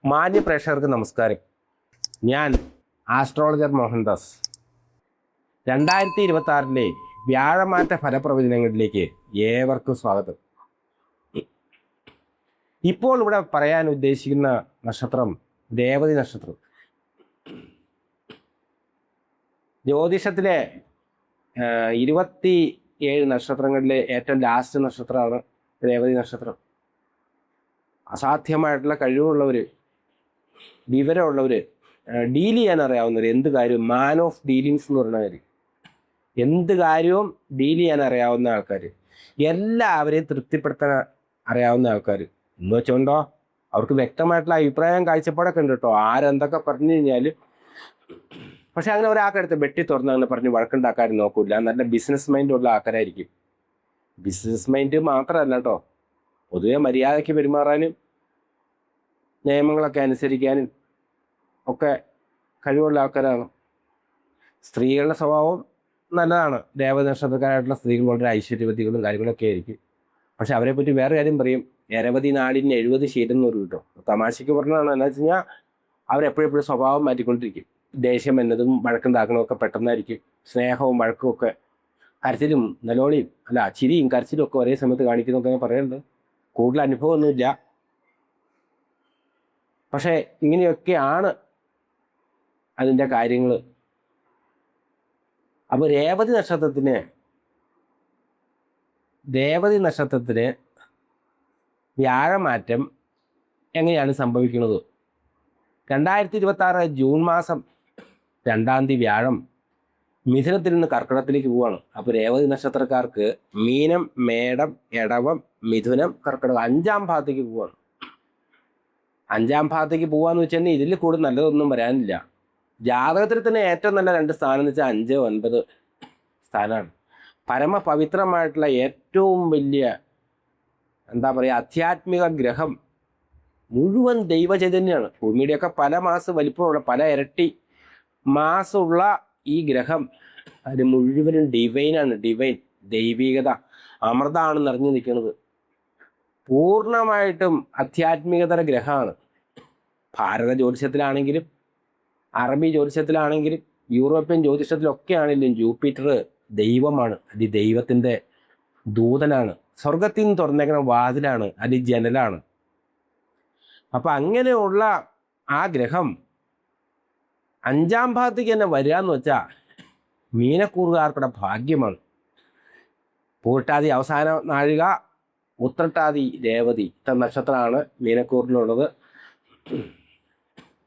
മാന്യ പ്രേക്ഷകർക്ക് നമസ്കാരം. ഞാൻ ആസ്ട്രോളജർ മോഹൻദാസ്. 2026 വ്യാഴമാറ്റ ഫലപ്രവചനങ്ങളിലേക്ക് ഏവർക്കും സ്വാഗതം. ഇപ്പോൾ ഇവിടെ പറയാൻ ഉദ്ദേശിക്കുന്ന നക്ഷത്രം രേവതി നക്ഷത്രം. ജ്യോതിഷത്തിലെ 27 നക്ഷത്രങ്ങളിലെ ഏറ്റവും ലാസ്റ്റ് നക്ഷത്രമാണ് രേവതി നക്ഷത്രം. അസാധ്യമായിട്ടുള്ള കഴിവുള്ളവർ, വിവരമുള്ളവർ, ഡീൽ ചെയ്യാൻ അറിയാവുന്നവർ, എന്ത് കാര്യവും മാൻ ഓഫ് ഡീലിങ്സ് എന്ന് പറഞ്ഞ കാര്യം, എന്ത് കാര്യവും ഡീൽ ചെയ്യാൻ അറിയാവുന്ന ആൾക്കാർ, എല്ലാവരെയും തൃപ്തിപ്പെടുത്താൻ അറിയാവുന്ന ആൾക്കാർ എന്ന് വെച്ചുകൊണ്ടോ അവർക്ക് വ്യക്തമായിട്ടുള്ള അഭിപ്രായം കാഴ്ചപ്പാടൊക്കെ ഉണ്ട് കേട്ടോ. ആരെന്തൊക്കെ പറഞ്ഞു കഴിഞ്ഞാൽ പക്ഷെ അങ്ങനെ ഒരാൾക്കടുത്ത് വെട്ടി തുറന്ന് അങ്ങനെ പറഞ്ഞ് വഴക്കുണ്ടാക്കാൻ നോക്കില്ല. നല്ല ബിസിനസ് മൈൻഡുള്ള ആൾക്കാരായിരിക്കും. ബിസിനസ് മൈൻഡ് മാത്രമല്ല കേട്ടോ, പൊതുവെ മര്യാദയ്ക്ക് പെരുമാറാനും നിയമങ്ങളൊക്കെ അനുസരിക്കാനും ഒക്കെ കഴിവുള്ള ആൾക്കാരാണ്. സ്ത്രീകളുടെ സ്വഭാവം നല്ലതാണ്. രേവതി നക്ഷത്രക്കാരായിട്ടുള്ള സ്ത്രീകൾ വളരെ ഐശ്വര്യവതികളും കാര്യങ്ങളൊക്കെ ആയിരിക്കും. പക്ഷെ അവരെ പറ്റി വേറെ കാര്യം പറയും, രേവതി നാടിന് 70 ശീലം എന്ന് പറയും കേട്ടോ. തമാശയ്ക്ക് പറഞ്ഞതാണ്. എന്താ വെച്ച് കഴിഞ്ഞാൽ അവരെപ്പോഴെപ്പോഴും സ്വഭാവം മാറ്റിക്കൊണ്ടിരിക്കും. ദേഷ്യം എന്നതും വഴക്കുണ്ടാക്കണമൊക്കെ പെട്ടെന്നായിരിക്കും. സ്നേഹവും വഴക്കും ഒക്കെ, കരച്ചിലും നിലവിളിയും ചിരിയും കരച്ചിലും ഒക്കെ ഒരേ സമയത്ത് കാണിക്കുന്നൊക്കെ പറയുന്നുണ്ട്. കൂടുതൽ അനുഭവമൊന്നുമില്ല, പക്ഷേ ഇങ്ങനെയൊക്കെയാണ് അതിൻ്റെ കാര്യങ്ങൾ. അപ്പോൾ രേവതി നക്ഷത്രത്തിന് വ്യാഴമാറ്റം എങ്ങനെയാണ് സംഭവിക്കുന്നത്? 2026 ജൂൺ മാസം 2-ാം തീയതി വ്യാഴം മിഥുനത്തിൽ നിന്ന് കർക്കിടകത്തിലേക്ക് പോവുകയാണ്. അപ്പോൾ രേവതി നക്ഷത്രക്കാർക്ക് മീനം, മേടം, എടവം, മിഥുനം, കർക്കിടകം 5-ാം ഭാഗത്തേക്ക് പോവുകയാണ്. 5-ാം ഭാഗത്തേക്ക് പോകാന്ന് വെച്ചാൽ ഇതിൽ കൂടുതൽ നല്ലതൊന്നും വരാനില്ല. ജാതകത്തിൽ തന്നെ ഏറ്റവും നല്ല 2 സ്ഥാനം എന്ന് വെച്ചാൽ 5, 9 സ്ഥാനമാണ്. പരമപവിത്രമായിട്ടുള്ള ഏറ്റവും വലിയ ആധ്യാത്മിക ഗ്രഹം, മുഴുവൻ ദൈവചൈതന്യമാണ്. ഭൂമിയുടെയൊക്കെ പല മാസം വലിപ്പമുള്ള, പല ഇരട്ടി മാസമുള്ള ഈ ഗ്രഹം അത് മുഴുവനും ഡിവൈനാണ്. ദൈവികത, അമൃതാണ് നിറഞ്ഞു നിൽക്കുന്നത്. പൂർണ്ണമായിട്ടും ആധ്യാത്മികതര ഗ്രഹമാണ്. ഭാരത ജ്യോതിഷത്തിലാണെങ്കിലും അറബി ജ്യോതിഷത്തിലാണെങ്കിലും യൂറോപ്യൻ ജ്യോതിഷത്തിലൊക്കെ ആണെങ്കിലും ജൂപ്പിറ്റർ ദൈവമാണ്. അത് ദൈവത്തിൻ്റെ ദൂതനാണ്. സ്വർഗത്തിൽ നിന്ന് തുറന്നേക്കുന്ന വാതിലാണ്, അത് ജനലാണ്. അപ്പം അങ്ങനെയുള്ള ആ ഗ്രഹം 5-ാം ഭാഗത്തേക്ക് തന്നെ വരിക എന്ന് വെച്ചാൽ മീനക്കൂറുകാർക്കുടെ ഭാഗ്യമാണ്. പൂട്ടാതി അവസാന നാഴിക, ഉത്രട്ടാതി രേവതി ഇത്ര നക്ഷത്രമാണ് മീനക്കൂറിനുള്ളത്.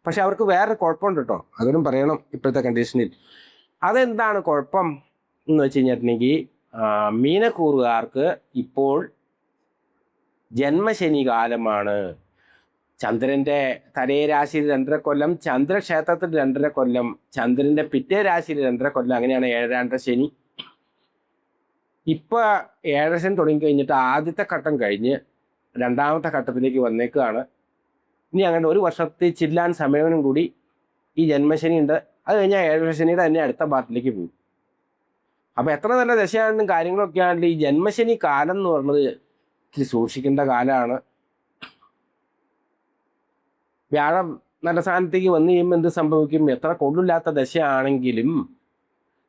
പക്ഷെ അവർക്ക് വേറെ കുഴപ്പമുണ്ട് കേട്ടോ, അതൊന്നും പറയണം ഇപ്പോഴത്തെ കണ്ടീഷനിൽ. അതെന്താണ് കുഴപ്പം എന്ന് വെച്ച് കഴിഞ്ഞിട്ടുണ്ടെങ്കിൽ, മീനക്കൂറുകാർക്ക് ഇപ്പോൾ ജന്മശനി കാലമാണ്. ചന്ദ്രൻ്റെ തലേ രാശിയിൽ 2.5 കൊല്ലം, ചന്ദ്രക്ഷേത്രത്തിൽ 2.5 കൊല്ലം, ചന്ദ്രൻ്റെ പിറ്റേ രാശിയിൽ 2.5 കൊല്ലം, അങ്ങനെയാണ് 7-ാം ശനി. ഇപ്പോൾ 7 ശനി തുടങ്ങിക്കഴിഞ്ഞിട്ട് ആദ്യത്തെ ഘട്ടം കഴിഞ്ഞ് 2-ാമത്തെ ഘട്ടത്തിലേക്ക് വന്നേക്കുകയാണ്. ഇനി അങ്ങനെ 1 വർഷത്തെ ചില്ലാൻ സമയവും കൂടി ഈ ജന്മശനി ഉണ്ട്. അത് കഴിഞ്ഞാൽ 7 ശനിയുടെ തന്നെ അടുത്ത പാർട്ടിലേക്ക് പോകും. അപ്പോൾ എത്ര നല്ല ദശയാണെന്നും കാര്യങ്ങളൊക്കെ ആണെങ്കിലും ഈ ജന്മശനി കാലം എന്ന് പറയുന്നത് ഇത്തിരി സൂക്ഷിക്കേണ്ട കാലമാണ്. വ്യാഴം നല്ല സ്ഥാനത്തേക്ക് വന്നു കഴിയുമ്പോൾ എന്ത് സംഭവിക്കും? എത്ര കൊള്ളില്ലാത്ത ദശയാണെങ്കിലും,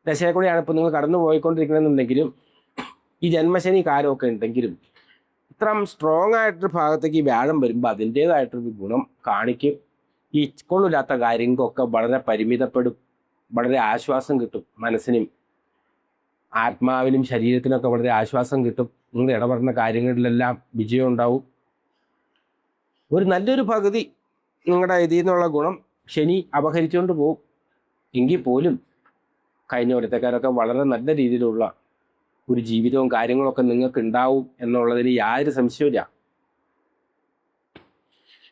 ദശയെ കൂടിയാണ് ഇപ്പോൾ നിങ്ങൾ കടന്നു പോയിക്കൊണ്ടിരിക്കണമെന്നുണ്ടെങ്കിലും, ഈ ജന്മശനി കാലമൊക്കെ ഉണ്ടെങ്കിലും ഇത്രയും സ്ട്രോങ് ആയിട്ടൊരു ഭാഗത്തേക്ക് ഈ വ്യാഴം വരുമ്പോൾ അതിൻ്റേതായിട്ടൊരു ഗുണം കാണിക്കും. ഈ കൊള്ളില്ലാത്ത കാര്യങ്ങൾക്കൊക്കെ വളരെ പരിമിതപ്പെടും, വളരെ ആശ്വാസം കിട്ടും. മനസ്സിനും ആത്മാവിനും ശരീരത്തിനൊക്കെ വളരെ ആശ്വാസം കിട്ടും. നിങ്ങൾ ഇടപെടുന്ന കാര്യങ്ങളിലെല്ലാം വിജയം ഉണ്ടാവും. ഒരു നല്ലൊരു പകുതി നിങ്ങളുടെ ഇതിൽ നിന്നുള്ള ഗുണം ശനി അപഹരിച്ചുകൊണ്ട് പോകും. എങ്കിൽ പോലും കഴിഞ്ഞ ഒരുത്തക്കാരൊക്കെ വളരെ നല്ല രീതിയിലുള്ള ഒരു ജീവിതവും കാര്യങ്ങളൊക്കെ നിങ്ങൾക്ക് ഉണ്ടാവും എന്നുള്ളതിന് യാതൊരു സംശയമില്ല.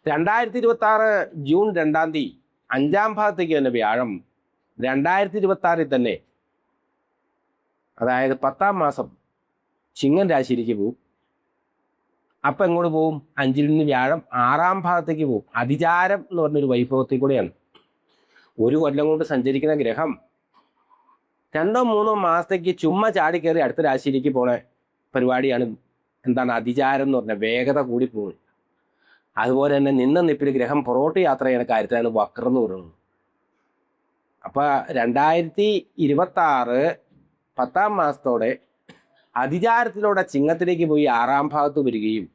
2026 ജൂൺ 2-ാം തീയതി 5-ാം ഭാഗത്തേക്ക് തന്നെ വ്യാഴം 2026 തന്നെ, അതായത് 10-ാം മാസം ചിങ്ങൻ രാശിയിലേക്ക് പോകും. അപ്പം എങ്ങോട്ട് പോകും? 5-ൽ നിന്ന് വ്യാഴം 6-ാം ഭാഗത്തേക്ക് പോകും. അതിചാരം എന്ന് പറഞ്ഞൊരു വൈഭവത്തിൽ കൂടെയാണ്. 1 കൊല്ലം കൊണ്ട് സഞ്ചരിക്കുന്ന ഗ്രഹം 2-3 മാസത്തേക്ക് ചുമ്മാ ചാടിക്കയറി അടുത്ത രാശിയിലേക്ക് പോണ പരിപാടിയാണ്. അതിചാരം എന്ന് പറഞ്ഞാൽ വേഗത കൂടി പോകും. അതുപോലെ തന്നെ നിന്ന നിപ്പിൽ ഗ്രഹം പുറകോട്ട് യാത്ര ചെയ്യുന്ന കാര്യത്തിലാണ് വക്രം എന്ന് പറയുന്നത്. അപ്പോൾ 2026 10-ാം മാസത്തോടെ അതിചാരത്തിലൂടെ ചിങ്ങത്തിലേക്ക് പോയി 6-ാം ഭാഗത്ത് വരികയും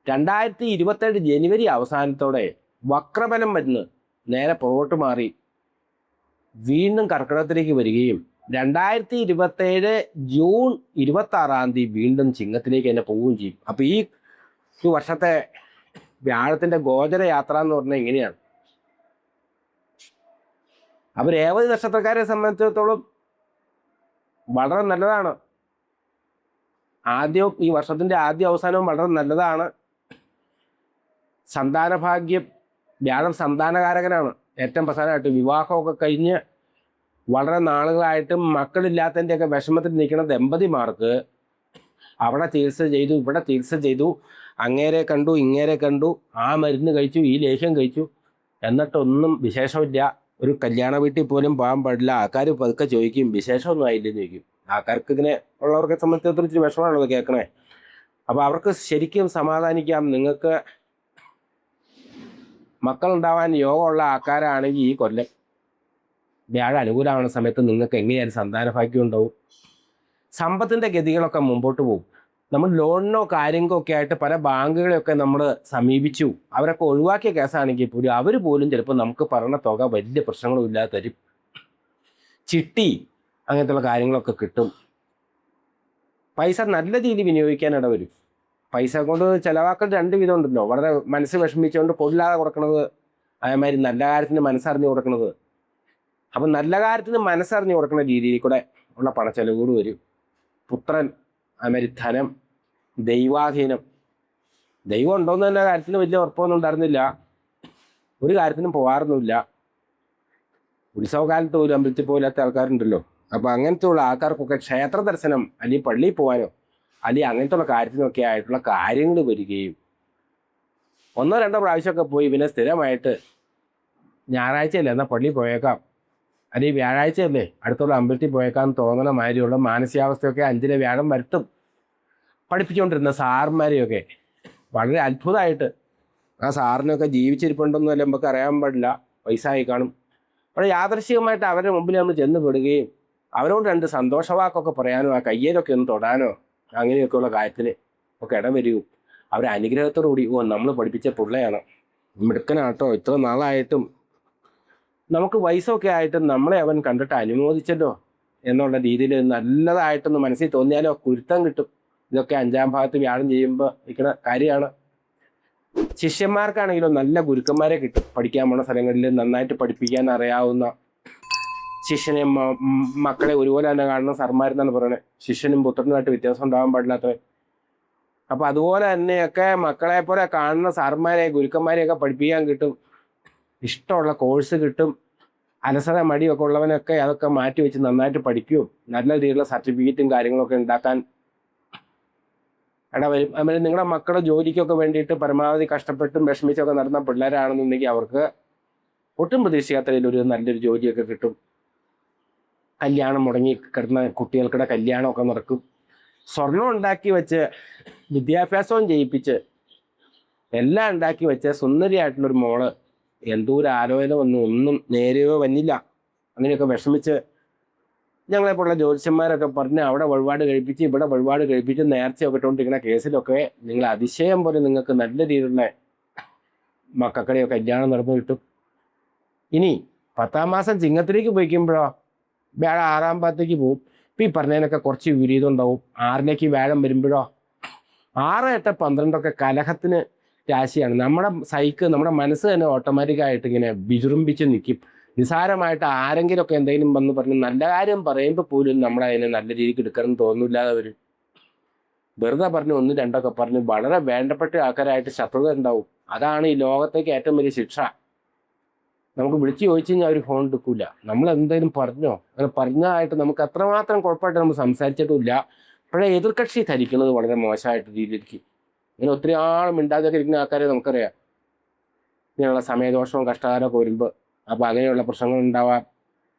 2027 ജനുവരി അവസാനത്തോടെ വക്രബലം വരുന്നു നേരെ പുറകോട്ട് മാറി വീണ്ടും കർക്കിടകത്തിലേക്ക് വരികയും 2027 ജൂൺ 26-ാം തീയതി വീണ്ടും ചിങ്ങത്തിലേക്ക് തന്നെ പോവുകയും ചെയ്യും. അപ്പോൾ ഈ വർഷത്തെ വ്യാഴത്തിൻ്റെ ഗോചര യാത്ര എന്ന് പറഞ്ഞാൽ ഇങ്ങനെയാണ്. അപ്പോൾ രേവതി നക്ഷത്രക്കാരെ സംബന്ധിച്ചിടത്തോളം വളരെ നല്ലതാണ്. ഈ വർഷത്തിൻ്റെ ആദ്യ അവസാനവും വളരെ നല്ലതാണ്. സന്താനഭാഗ്യം, വ്യാഴം സന്താനകാരകനാണ്. ഏറ്റവും പ്രധാനമായിട്ട് വിവാഹമൊക്കെ കഴിഞ്ഞ് വളരെ നാളുകളായിട്ടും മക്കളില്ലാത്തതിൻ്റെയൊക്കെ വിഷമത്തിൽ നിൽക്കുന്ന ദമ്പതിമാർക്ക് അവിടെ ചികിത്സ ചെയ്തു, ഇവിടെ ചികിത്സ ചെയ്തു, അങ്ങേരെ കണ്ടു, ഇങ്ങേരെ കണ്ടു, ആ മരുന്ന് കഴിച്ചു, ഈ ലേഹ്യം കഴിച്ചു, എന്നിട്ടൊന്നും വിശേഷമില്ല. ഒരു കല്യാണ വീട്ടിൽ പോലും പോകാൻ പാടില്ല. ആൾക്കാർ പതുക്കെ ചോദിക്കും വിശേഷമൊന്നും ആയില്ലെന്ന് ചോദിക്കും. ആൾക്കാർക്ക് ഇങ്ങനെ ഉള്ളവർക്ക് സംബന്ധിച്ചിടത്തോളം ഇച്ചിരി വിഷമമാണുള്ളത് കേൾക്കണേ. അപ്പോൾ അവർക്ക് ശരിക്കും സമാധാനിക്കാം. നിങ്ങൾക്ക് മക്കളുണ്ടാവാൻ യോഗമുള്ള ആൾക്കാരാണെങ്കിൽ ഈ കൊല്ലം വ്യാഴം അനുകൂലമാവുന്ന സമയത്ത് നിങ്ങൾക്ക് എങ്ങനെയായാലും സന്താനഭാഗ്യം ഉണ്ടാവും. സമ്പത്തിൻ്റെ ഗതികളൊക്കെ മുമ്പോട്ട് പോകും. നമ്മൾ ലോണിനോ കാര്യങ്ങളോ ഒക്കെ ആയിട്ട് പല ബാങ്കുകളെയൊക്കെ നമ്മൾ സമീപിച്ചു. അവരൊക്കെ ഒഴിവാക്കിയ കേസാണെങ്കിൽ പോലും അവർ പോലും ചിലപ്പോൾ നമുക്ക് പറഞ്ഞ തുക വലിയ പ്രശ്നങ്ങളും ഇല്ലാതെ തരും. ചിട്ടി അങ്ങനത്തെയുള്ള കാര്യങ്ങളൊക്കെ കിട്ടും. പൈസ നല്ല രീതിയിൽ വിനിയോഗിക്കാൻ ഇടവരും. പൈസ കൊണ്ട് ചിലവാക്കൽ 2 വിധം ഉണ്ടല്ലോ. വളരെ മനസ്സ് വിഷമിച്ചുകൊണ്ട് പൊടില്ലാതെ കൊടുക്കുന്നത്, അതേമാതിരി നല്ല കാര്യത്തിന് മനസ്സറിഞ്ഞ് കൊടുക്കുന്നത്. അപ്പം നല്ല കാര്യത്തിന് മനസ്സറിഞ്ഞ് കൊടുക്കുന്ന രീതിയിൽ കൂടെ ഉള്ള പണച്ചെലവുകൾ വരും. പുത്രൻ, അതേമാതിരി ധനം, ദൈവാധീനം. ദൈവം ഉണ്ടോയെന്ന് തന്നെ കാര്യത്തിന് വലിയ ഉറപ്പൊന്നും ഉണ്ടായിരുന്നില്ല. ഒരു കാര്യത്തിനും പോകാറൊന്നുമില്ല. ഉത്സവകാലത്ത് പോലും അമ്പലത്തിൽ പോലാത്ത ആൾക്കാരുണ്ടല്ലോ. അപ്പോൾ അങ്ങനത്തെ ഉള്ള ആൾക്കാർക്കൊക്കെ ക്ഷേത്ര ദർശനം അല്ലെങ്കിൽ പള്ളിയിൽ പോകാനോ അല്ലെങ്കിൽ അങ്ങനത്തെ ഉള്ള കാര്യത്തിനൊക്കെ ആയിട്ടുള്ള കാര്യങ്ങൾ വരികയും 1-2 പ്രാവശ്യമൊക്കെ പോയി പിന്നെ സ്ഥിരമായിട്ട് ഞായറാഴ്ചയല്ലേ എന്നാൽ പള്ളിയിൽ പോയേക്കാം, അല്ലെങ്കിൽ വ്യാഴാഴ്ചയല്ലേ അടുത്തുള്ള അമ്പലത്തിൽ പോയേക്കാം തോന്നണ മാതിരിയുള്ള മാനസികാവസ്ഥയൊക്കെ 5-ലെ വ്യാഴം വരുത്തും. പഠിപ്പിച്ചുകൊണ്ടിരുന്ന സാറുമാരെയൊക്കെ വളരെ അത്ഭുതമായിട്ട്, ആ സാറിനൊക്കെ ജീവിച്ചിരിപ്പുണ്ടെന്നല്ല നമുക്ക് അറിയാൻ പാടില്ല, വയസ്സായി കാണും. അപ്പോൾ യാദൃശ്ചികമായിട്ട് അവരുടെ മുമ്പിൽ നമ്മൾ ചെന്ന് പെടുകയും അവരോട് 2 സന്തോഷവാക്കൊക്കെ പറയാനോ ആ കയ്യേലൊക്കെ ഒന്ന് തൊടാനോ അങ്ങനെയൊക്കെയുള്ള കാര്യത്തിൽ ഒക്കെ ഇടവരും. അവരെ അനുഗ്രഹത്തോടു കൂടി നമ്മൾ പഠിപ്പിച്ച പിള്ളയാണ്, മിടുക്കനാട്ടോ, ഇത്ര നാളായിട്ടും നമുക്ക് വയസ്സൊക്കെ ആയിട്ടും നമ്മളെ അവൻ കണ്ടിട്ട് അനുമോദിച്ചല്ലോ എന്നുള്ള രീതിയിൽ നല്ലതായിട്ടൊന്ന് മനസ്സിൽ തോന്നിയാലോ കുരുത്തം കിട്ടും. ഇതൊക്കെ 5-ാം ഭാഗത്ത് വ്യാഴം ചെയ്യുമ്പോൾ ഇരിക്കുന്ന കാര്യമാണ്. ശിഷ്യന്മാർക്കാണെങ്കിലും നല്ല ഗുരുക്കന്മാരെ കിട്ടും. പഠിക്കാൻ പോണ സ്ഥലങ്ങളിൽ നന്നായിട്ട് പഠിപ്പിക്കാൻ അറിയാവുന്ന ശിഷ്യനെ മക്കളെ ഒരുപോലെ തന്നെ കാണുന്ന സർമാരെന്നാണ് പറയുന്നത്. ശിഷ്യനും പുത്രനുമായിട്ട് വ്യത്യാസം ഉണ്ടാകാൻ പാടില്ലാത്തവൻ. അപ്പോൾ അതുപോലെ തന്നെയൊക്കെ മക്കളെ പോലെ കാണുന്ന സാർമാരെ ഗുരുക്കന്മാരെയൊക്കെ പഠിപ്പിക്കാൻ കിട്ടും. ഇഷ്ടമുള്ള കോഴ്സ് കിട്ടും. അലസത മടിയൊക്കെ ഉള്ളവനൊക്കെ അതൊക്കെ മാറ്റി വെച്ച് നന്നായിട്ട് പഠിക്കും. നല്ല രീതിയിലുള്ള സർട്ടിഫിക്കറ്റും കാര്യങ്ങളൊക്കെ ഉണ്ടാക്കാൻ ഇടവരും. അതുപോലെ നിങ്ങളുടെ മക്കളുടെ ജോലിക്കൊക്കെ വേണ്ടിയിട്ട് പരമാവധി കഷ്ടപ്പെട്ടും വിഷമിച്ചൊക്കെ നടന്ന പിള്ളേരാണെന്നുണ്ടെങ്കിൽ അവർക്ക് ഒട്ടും പ്രതീക്ഷിക്കാത്ത രീതിയിൽ ഒരു നല്ലൊരു ജോലിയൊക്കെ കിട്ടും. കല്യാണം മുടങ്ങി കിടന്ന കുട്ടികൾക്കിടെ കല്യാണമൊക്കെ നടക്കും. സ്വർണം ഉണ്ടാക്കി വെച്ച് വിദ്യാഭ്യാസവും ചെയ്യിപ്പിച്ച് എല്ലാം ഉണ്ടാക്കി വെച്ച് സുന്ദരിയായിട്ടുള്ളൊരു മോള് എന്തോരം ആലോചന ഒന്നും നേരെയോ വന്നില്ല. അങ്ങനെയൊക്കെ വിഷമിച്ച് ഞങ്ങളെപ്പോലുള്ള ജ്യോതിഷന്മാരൊക്കെ പറഞ്ഞ് അവിടെ വഴിപാട് കഴിപ്പിച്ച് ഇവിടെ വഴിപാട് കഴിപ്പിച്ച് നേർച്ചയൊക്കെ ഇട്ടുകൊണ്ടിരിക്കുന്ന കേസിലൊക്കെ നിങ്ങൾ അതിശയം പോലെ നിങ്ങൾക്ക് നല്ല രീതിയിലുള്ള മക്കൾക്കിടെയോ കല്യാണം നടന്നു കിട്ടും. ഇനി 10-ാം മാസം ചിങ്ങത്തിലേക്ക് പോയിക്കുമ്പോഴോ വ്യാഴം 6-ാം ഭാഗത്തേക്ക് പോകും. ഇപ്പം ഈ പറഞ്ഞതിനൊക്കെ കുറച്ച് വിപരീതം ഉണ്ടാവും. 6-ലേക്ക് വ്യാഴം വരുമ്പോഴോ 6, 8, 12 കലഹത്തിന് രാശിയാണ്. നമ്മുടെ മനസ്സ് തന്നെ ഓട്ടോമാറ്റിക്കായിട്ട് ഇങ്ങനെ വിജൃംഭിച്ച് നിൽക്കും. നിസാരമായിട്ട് ആരെങ്കിലുമൊക്കെ എന്തെങ്കിലും വന്ന് പറഞ്ഞ് നല്ല കാര്യം പറയുമ്പോൾ പോലും നമ്മളതിനെ നല്ല രീതിക്ക് എടുക്കണം തോന്നില്ലാതെ വരും. വെറുതെ പറഞ്ഞ് 1, 2 പറഞ്ഞ് വളരെ വേണ്ടപ്പെട്ട ആൾക്കാരായിട്ട് ശത്രുത ഉണ്ടാവും. അതാണ് ഈ ലോകത്തേക്ക് ഏറ്റവും വലിയ ശിക്ഷ. നമുക്ക് വിളിച്ച് ചോദിച്ചു കഴിഞ്ഞാൽ അവർ ഫോൺ എടുക്കില്ല. നമ്മൾ എന്തെങ്കിലും പറഞ്ഞോ, അങ്ങനെ പറഞ്ഞതായിട്ട് നമുക്ക് അത്രമാത്രം കുഴപ്പമായിട്ട് നമ്മൾ സംസാരിച്ചിട്ടുമില്ല. പക്ഷേ എതിർകക്ഷി ധരിക്കുന്നത് വളരെ മോശമായിട്ട് രീതിയിലേക്ക് ഇങ്ങനെ ഒത്തിരി ആളും മിണ്ടാതൊക്കെ ഇരിക്കുന്ന ആൾക്കാരെ നമുക്കറിയാം. ഇങ്ങനെയുള്ള സമയദോഷവും കഷ്ടകാലമൊക്കെ വരുമ്പോൾ അപ്പോൾ അങ്ങനെയുള്ള പ്രശ്നങ്ങൾ ഉണ്ടാവാം.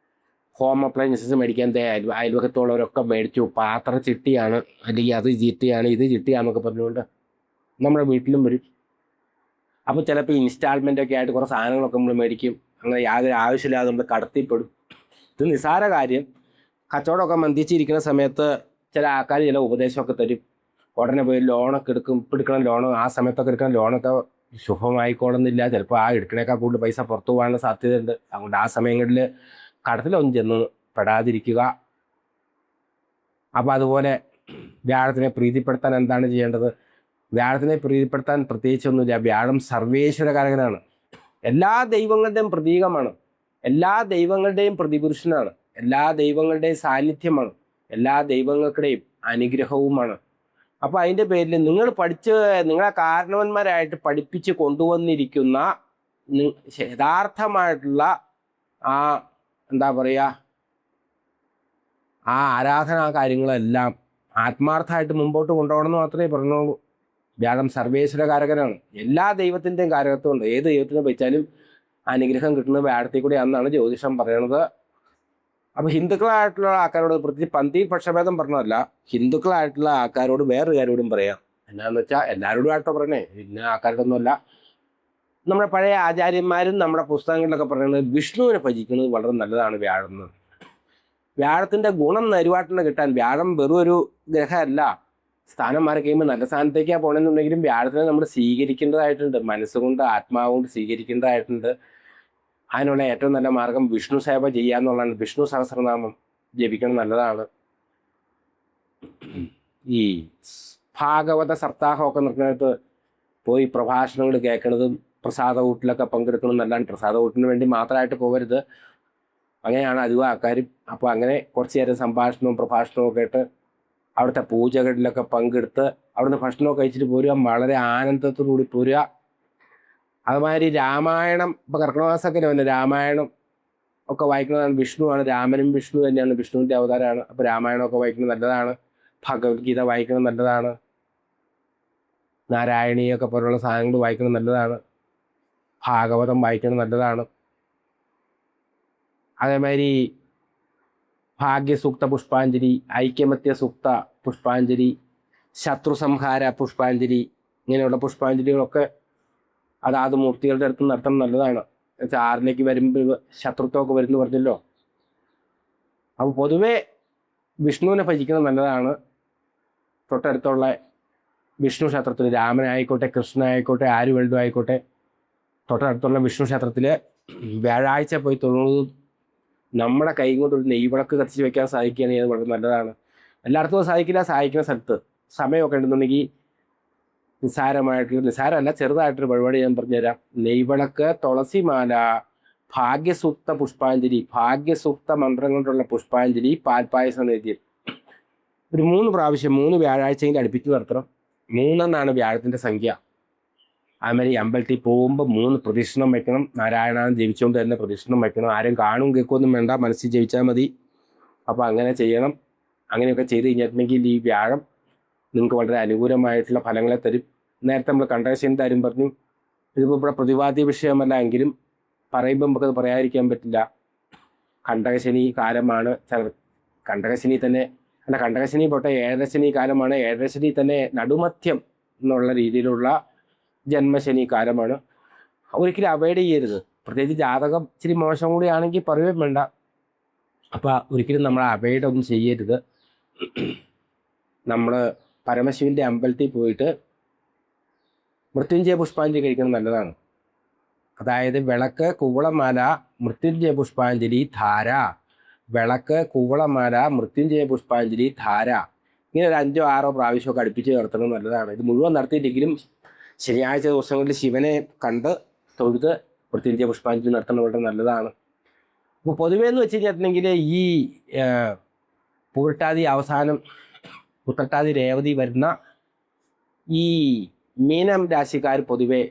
ഹോം അപ്ലയൻസസ് മേടിക്കാൻ അയൽവക്കത്തുള്ളവരൊക്കെ മേടിച്ചു. പാത്ര ചിട്ടിയാണ്, അല്ലെങ്കിൽ അത് ചിട്ടിയാണ്, ഇത് ചിട്ടിയാണെന്നൊക്കെ പറഞ്ഞുകൊണ്ട് നമ്മുടെ വീട്ടിലും വരും. അപ്പോൾ ചിലപ്പോൾ ഇൻസ്റ്റാൾമെൻ്റ് ഒക്കെ ആയിട്ട് കുറേ സാധനങ്ങളൊക്കെ നമ്മൾ മേടിക്കും. അങ്ങനെ യാതൊരു ആവശ്യമില്ലാതെ നമ്മൾ കടത്തിപ്പെടും. ഇത് നിസ്സാര കാര്യം. കച്ചവടമൊക്കെ മന്ദിച്ചിരിക്കുന്ന സമയത്ത് ചില ആൾക്കാർ ചില ഉപദേശമൊക്കെ തരും. ഉടനെ പോയി ലോണൊക്കെ എടുക്കും. ഇപ്പം എടുക്കണം ലോണ്, ആ സമയത്തൊക്കെ എടുക്കണം ലോണൊക്കെ ശുഭമായിക്കോളുന്നില്ല. ചിലപ്പോൾ ആ എടുക്കണേക്കാൾ കൂടുതൽ പൈസ പുറത്തു പോകാനുള്ള സാധ്യതയുണ്ട്. അതുകൊണ്ട് ആ സമയങ്ങളിൽ കടത്തിലൊന്നും ചെന്ന് പെടാതിരിക്കുക. അപ്പോൾ അതുപോലെ വ്യാഴത്തിനെ പ്രീതിപ്പെടുത്താൻ എന്താണ് ചെയ്യേണ്ടത്? വ്യാഴത്തിനെ പ്രീതിപ്പെടുത്താൻ പ്രത്യേകിച്ചൊന്നുമില്ല. വ്യാഴം സർവേശ്വരകാരകനാണ്. എല്ലാ ദൈവങ്ങളുടെയും പ്രതീകമാണ്. എല്ലാ ദൈവങ്ങളുടെയും പ്രതിപുരുഷനാണ്. എല്ലാ ദൈവങ്ങളുടെയും സാന്നിധ്യമാണ്. എല്ലാ ദൈവങ്ങളുടെയും അനുഗ്രഹവുമാണ്. അപ്പോൾ അതിൻ്റെ പേരിൽ നിങ്ങൾ നിങ്ങളെ കാരണവന്മാരായിട്ട് പഠിപ്പിച്ച് കൊണ്ടുവന്നിരിക്കുന്ന യഥാർത്ഥമായിട്ടുള്ള ആ എന്താ പറയുക, ആ ആരാധനാ കാര്യങ്ങളെല്ലാം ആത്മാർത്ഥമായിട്ട് മുമ്പോട്ട് കൊണ്ടുപോകണമെന്ന് മാത്രമേ പറഞ്ഞോളൂ. വ്യാഴം സർവേശ്വരകാരകനാണ്. എല്ലാ ദൈവത്തിൻ്റെയും കാരകത്വമുണ്ട്. ഏത് ദൈവത്തിനെ വെച്ചാലും അനുഗ്രഹം കിട്ടുന്നത് വ്യാഴത്തിൽ കൂടിയാണെന്നാണ് ജ്യോതിഷം പറയണത്. അപ്പോൾ ഹിന്ദുക്കളായിട്ടുള്ള ആൾക്കാരോട്, പ്രത്യേകിച്ച് പന്തി പക്ഷഭേദം പറഞ്ഞതല്ല, ഹിന്ദുക്കളായിട്ടുള്ള ആൾക്കാരോട് വേറൊരു കാര്യോടും പറയാം. എന്നാന്ന് വെച്ചാൽ എല്ലാവരോടും ആയിട്ടോ പറയണേ, ഇന്ന ആൾക്കാരോടൊന്നുമല്ല. നമ്മുടെ പഴയ ആചാര്യന്മാരും നമ്മുടെ പുസ്തകങ്ങളിലൊക്കെ പറയുന്നത് വിഷ്ണുവിനെ ഭജിക്കുന്നത് വളരെ നല്ലതാണ് വ്യാഴം എന്ന്. വ്യാഴത്തിൻ്റെ ഗുണം നരുവാട്ടിന് കിട്ടാൻ, വ്യാഴം വെറും ഒരു ഗ്രഹമല്ല. സ്ഥാനം മാറി കഴിയുമ്പോൾ നല്ല സ്ഥാനത്തേക്കാണ് പോകണമെന്നുണ്ടെങ്കിലും വ്യാഴത്തിനെ നമ്മൾ സ്വീകരിക്കേണ്ടതായിട്ടുണ്ട്. മനസ്സുകൊണ്ട് ആത്മാവുകൊണ്ട് സ്വീകരിക്കേണ്ടതായിട്ടുണ്ട്. അതിനുള്ള ഏറ്റവും നല്ല മാർഗം വിഷ്ണു സേവ ചെയ്യുക എന്നുള്ളതാണ്. വിഷ്ണു സഹസ്രനാമം ജപിക്കണം, നല്ലതാണ്. ഈ ഭാഗവത സപ്താഹമൊക്കെ നടക്കുന്നത് പോയി പ്രഭാഷണങ്ങൾ കേൾക്കണതും പ്രസാദ ഊട്ടിലൊക്കെ പങ്കെടുക്കണം എന്നല്ലാണ്ട് പ്രസാദ ഊട്ടിന് വേണ്ടി മാത്രമായിട്ട് പോകരുത്. അങ്ങനെയാണ് അധികം ആൾക്കാരും. അപ്പോൾ അങ്ങനെ കുറച്ച് നേരം സംഭാഷണവും പ്രഭാഷണവും ഒക്കെ ആയിട്ട് അവിടുത്തെ പൂജകളിലൊക്കെ പങ്കെടുത്ത് അവിടുന്ന് ഭക്ഷണമൊക്കെ കഴിച്ചിട്ട് പോരുക. വളരെ ആനന്ദത്തോടുകൂടി പോരുക. അതുമാതിരി രാമായണം, ഇപ്പോൾ കർക്കിടകമാസമൊക്കെ വന്നെ രാമായണം ഒക്കെ വായിക്കുന്നതാണ്. വിഷ്ണുവാണ്, രാമനും വിഷ്ണു തന്നെയാണ്, വിഷ്ണുവിൻ്റെ അവതാരമാണ്. അപ്പോൾ രാമായണമൊക്കെ വായിക്കുന്നത് നല്ലതാണ്. ഭഗവത്ഗീത വായിക്കുന്നത് നല്ലതാണ്. നാരായണീയൊക്കെ പോലുള്ള സാധനങ്ങൾ വായിക്കുന്നത് നല്ലതാണ്. ഭാഗവതം വായിക്കുന്നത് നല്ലതാണ്. അതേമാതിരി ഭാഗ്യസൂക്ത പുഷ്പാഞ്ജലി, ഐക്യമത്യ സൂക്ത പുഷ്പാഞ്ജലി, ശത്രുസംഹാര പുഷ്പാഞ്ജലി, ഇങ്ങനെയുള്ള പുഷ്പാഞ്ജലികളൊക്കെ അതാത് മൂർത്തികളുടെ അടുത്ത് നടത്തുന്നത് നല്ലതാണ്. എന്നുവെച്ചാൽ ആറിലേക്ക് വരുമ്പോൾ ശത്രുത്വമൊക്കെ വരുന്നു പറഞ്ഞല്ലോ. അപ്പോൾ പൊതുവെ വിഷ്ണുവിനെ ഭജിക്കുന്നത് നല്ലതാണ്. തൊട്ടടുത്തുള്ള വിഷ്ണു ക്ഷേത്രത്തിൽ, രാമനായിക്കോട്ടെ കൃഷ്ണനായിക്കോട്ടെ ആര് വേൾഡും ആയിക്കോട്ടെ, തൊട്ടടുത്തുള്ള വിഷ്ണു ക്ഷേത്രത്തിൽ വ്യാഴാഴ്ച പോയി തൊഴുന്നത് നമ്മുടെ കൈ കൊണ്ട് ഒരു നെയ്വിളക്ക് കത്തിച്ച് വെക്കാൻ സാധിക്കുകയാണെങ്കിൽ അത് വളരെ നല്ലതാണ്. എല്ലായിടത്തും സാധിക്കില്ല. സാധിക്കുന്ന സ്ഥലത്ത് സമയമൊക്കെ ഉണ്ടെന്നുണ്ടെങ്കിൽ നിസ്സാരമല്ല, ചെറുതായിട്ടൊരു പരിപാടി ഞാൻ പറഞ്ഞുതരാം. നെയ്വിളക്ക്, തുളസിമാല, ഭാഗ്യസൂക്ത പുഷ്പാഞ്ജലി, ഭാഗ്യസൂക്ത മന്ത്രം കൊണ്ടുള്ള പുഷ്പാഞ്ജലി, പാൽപ്പായസ നൈദ്യം ഒരു 3 പ്രാവശ്യം 3 വ്യാഴാഴ്ചയെങ്കിലും അടുപ്പിച്ച് നടത്തണം. 3 എന്നാണ് വ്യാഴത്തിൻ്റെ സംഖ്യ. അതുമാതിരി അമ്പലത്തിൽ പോകുമ്പോൾ 3 പ്രദക്ഷിണം വയ്ക്കണം. നാരായണാൻ ജപിച്ചുകൊണ്ട് തന്നെ പ്രദക്ഷിണം വയ്ക്കണം. ആരും കാണും കേൾക്കുമൊന്നും വേണ്ട, മനസ്സിൽ ജപിച്ചാൽ മതി. അപ്പോൾ അങ്ങനെ ചെയ്യണം. അങ്ങനെയൊക്കെ ചെയ്ത് കഴിഞ്ഞിട്ടുണ്ടെങ്കിൽ ഈ വ്യാഴം നിങ്ങൾക്ക് വളരെ അനുകൂലമായിട്ടുള്ള ഫലങ്ങളെ തരും. നേരത്തെ നമ്മൾ കണ്ടകശനിയുടെ കാര്യം പറഞ്ഞു. ഇതിപ്പോൾ ഇവിടെ പ്രതിപാദ്യ വിഷയമല്ല എങ്കിലും പറയുമ്പോൾ നമുക്കത് പറയാതിരിക്കാൻ പറ്റില്ല. കണ്ടകശനി കാലമാണ്. കണ്ടകശനി തന്നെ അല്ല, കണ്ടകശനി പോട്ടെ, ഏഴരശനി കാലമാണ്. ഏഴരശനി തന്നെ നടുമധ്യം എന്നുള്ള രീതിയിലുള്ള ജന്മശനി കാലമാണ്. ഒരിക്കലും അവോയ്ഡ് ചെയ്യരുത്. പ്രത്യേകിച്ച് ജാതകം ഇച്ചിരി മോശം കൂടിയാണെങ്കിൽ പറയുകയും വേണ്ട. അപ്പോൾ ഒരിക്കലും നമ്മൾ അവോയ്ഡ് ഒന്നും ചെയ്യരുത്. നമ്മൾ പരമശിവൻ്റെ അമ്പലത്തിൽ പോയിട്ട് മൃത്യുഞ്ജയ പുഷ്പാഞ്ജലി കഴിക്കുന്നത് നല്ലതാണ്. അതായത് വിളക്ക്, കൂവളമാല, മൃത്യുഞ്ജയ പുഷ്പാഞ്ജലി, ധാര. വിളക്ക്, കൂവളമാല, മൃത്യുഞ്ജയ പുഷ്പാഞ്ജലി, ധാര. ഇങ്ങനെ ഒരു 5 or 6 പ്രാവശ്യമൊക്കെ അടുപ്പിച്ച് നടത്തുന്നത് നല്ലതാണ്. ഇത് മുഴുവൻ നടത്തിയിട്ടെങ്കിലും ശനിയാഴ്ച ദിവസങ്ങളിൽ ശിവനെ കണ്ട് തൊഴുത് മൃത്യുഞ്ജയ പുഷ്പാഞ്ജലി നടത്തുന്നത് വളരെ നല്ലതാണ്. അപ്പോൾ പൊതുവേ എന്ന് വെച്ച് കഴിഞ്ഞിട്ടുണ്ടെങ്കിൽ ഈ പൂരട്ടാതി അവസാനം ഉത്രട്ടാതി രേവതി വരുന്ന ഈ മീനം രാശിക്കാർ പൊതുവെ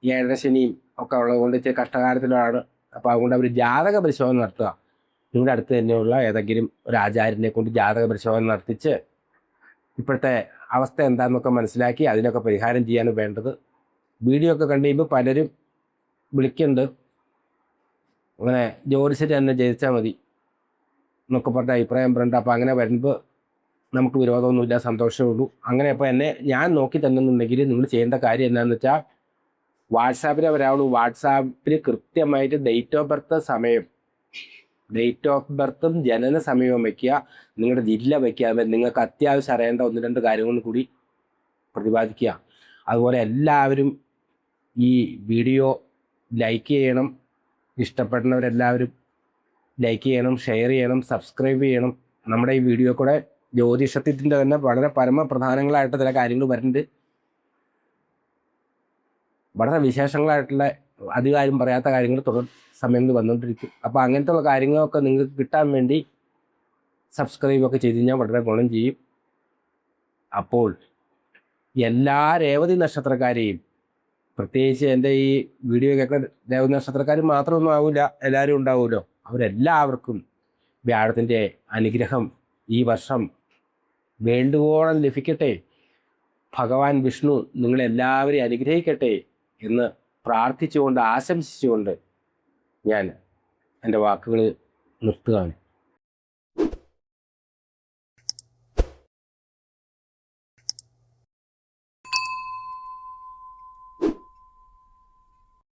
ഏഴരശനിയും ഒക്കെ ഉള്ളതുകൊണ്ട് ഇച്ചിരി കഷ്ടകാലത്തിലാണ്. അപ്പോൾ അതുകൊണ്ട് അവർ ജാതക പരിശോധന നടത്തുക. നിങ്ങളുടെ അടുത്ത് തന്നെയുള്ള ഏതെങ്കിലും ഒരു ആചാര്യനെ കൊണ്ട് ജാതക പരിശോധന നടത്തിച്ച് ഇപ്പോഴത്തെ അവസ്ഥ എന്താണെന്നൊക്കെ മനസ്സിലാക്കി അതിനൊക്കെ പരിഹാരം ചെയ്യാൻ വേണ്ടത്. വീഡിയോ ഒക്കെ കണ്ടു കഴിയുമ്പോൾ പലരും വിളിക്കുന്നുണ്ട്, അങ്ങനെ ജ്യോതിഷത്തിൽ തന്നെ ജയിച്ചാൽ മതി എന്നൊക്കെ പറഞ്ഞ അഭിപ്രായം പറയണ്ട. അപ്പോൾ അങ്ങനെ വരുമ്പോൾ നമുക്ക് വിരോധമൊന്നുമില്ല, സന്തോഷമേ ഉള്ളൂ. അങ്ങനെ അപ്പോൾ എന്നെ ഞാൻ നോക്കി തന്നെന്നുണ്ടെങ്കിൽ നിങ്ങൾ ചെയ്യേണ്ട കാര്യം എന്താണെന്ന് വെച്ചാൽ വാട്സാപ്പിനെ വരാവുള്ളൂ. വാട്സാപ്പിൽ കൃത്യമായിട്ട് ഡേറ്റ് ഓഫ് ബർത്ത്, സമയം, ഡേറ്റ് ഓഫ് ബർത്തും ജനന സമയവും വയ്ക്കുക, നിങ്ങളുടെ ജില്ല വയ്ക്കുക. നിങ്ങൾക്ക് അത്യാവശ്യം അറിയേണ്ട 1-2 കാര്യങ്ങൾ കൂടി പ്രതിപാദിക്കുക. അതുപോലെ എല്ലാവരും ഈ വീഡിയോ ലൈക്ക് ചെയ്യണം. ഇഷ്ടപ്പെടുന്നവരെല്ലാവരും ലൈക്ക് ചെയ്യണം, ഷെയർ ചെയ്യണം, സബ്സ്ക്രൈബ് ചെയ്യണം. നമ്മുടെ ഈ വീഡിയോ കൂടെ ജ്യോതിഷത്തിൻ്റെ തന്നെ വളരെ പരമപ്രധാനങ്ങളായിട്ട് ചില കാര്യങ്ങൾ വരുന്നുണ്ട്. വളരെ വിശേഷങ്ങളായിട്ടുള്ള അധികാരം പറയാത്ത കാര്യങ്ങൾ തുടർ സമയങ്ങളിൽ വന്നുകൊണ്ടിരിക്കും. അപ്പോൾ അങ്ങനത്തെ ഉള്ള കാര്യങ്ങളൊക്കെ നിങ്ങൾക്ക് കിട്ടാൻ വേണ്ടി സബ്സ്ക്രൈബൊക്കെ ചെയ്ത് കഴിഞ്ഞാൽ വളരെ ഗുണം ചെയ്യും. അപ്പോൾ എല്ലാ രേവതി നക്ഷത്രക്കാരെയും, പ്രത്യേകിച്ച് എൻ്റെ ഈ വീഡിയോ കേൾക്കുന്ന രേവതി നക്ഷത്രക്കാർ മാത്രമൊന്നും ആവില്ല, എല്ലാവരും ഉണ്ടാവുമല്ലോ, അവരെല്ലാവർക്കും വ്യാഴത്തിൻ്റെ അനുഗ്രഹം ഈ വർഷം വേണ്ടുവോളം ലഭിക്കട്ടെ. ഭഗവാൻ വിഷ്ണു നിങ്ങളെല്ലാവരെയും അനുഗ്രഹിക്കട്ടെ എന്ന് പ്രാർത്ഥിച്ചുകൊണ്ട്, ആശംസിച്ചുകൊണ്ട് ഞാൻ എൻ്റെ വാക്കുകൾ നിർത്തുകയാണ്.